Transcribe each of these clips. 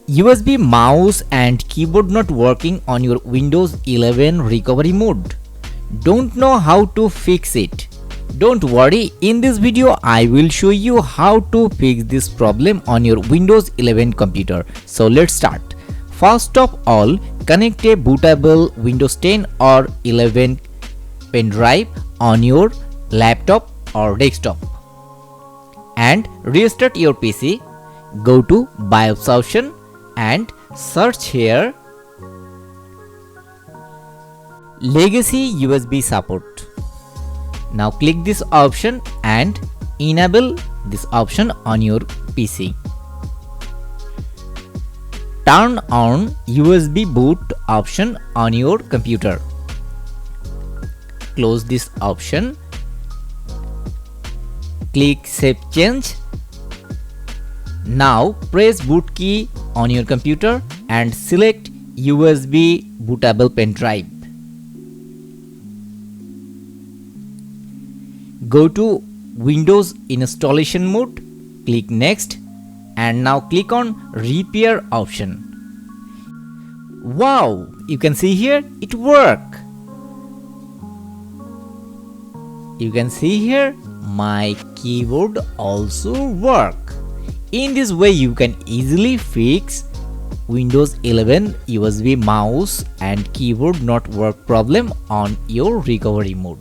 USB mouse and keyboard not working on your Windows 11 recovery mode. Don't know how to fix it? Don't worry, in this video I will show you how to fix this problem on your Windows 11 computer. So let's start. First of all, connect a bootable Windows 10 or 11 pen drive on your laptop or desktop and restart your PC. Go to BIOS option and search here Legacy USB support. Now click this option and enable this option on your PC. Turn on USB boot option on your computer. Close this option. Click Save Change. Now press boot key on your computer and select USB bootable pen drive. Go to Windows installation mode, click Next, and now click on Repair option. Wow, you can see here it works. You can see here my keyboard also work. In this way you can easily fix Windows 11 USB mouse and keyboard not work problem on your recovery mode.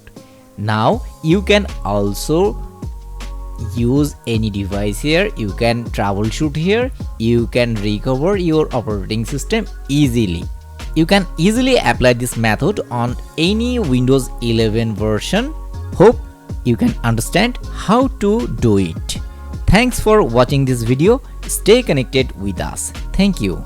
Now you can also use any device here, you can troubleshoot here, you can recover your operating system easily. You can easily apply this method on any Windows 11 version. Hope you can understand how to do it. Thanks for watching this video. Stay connected with us. Thank you.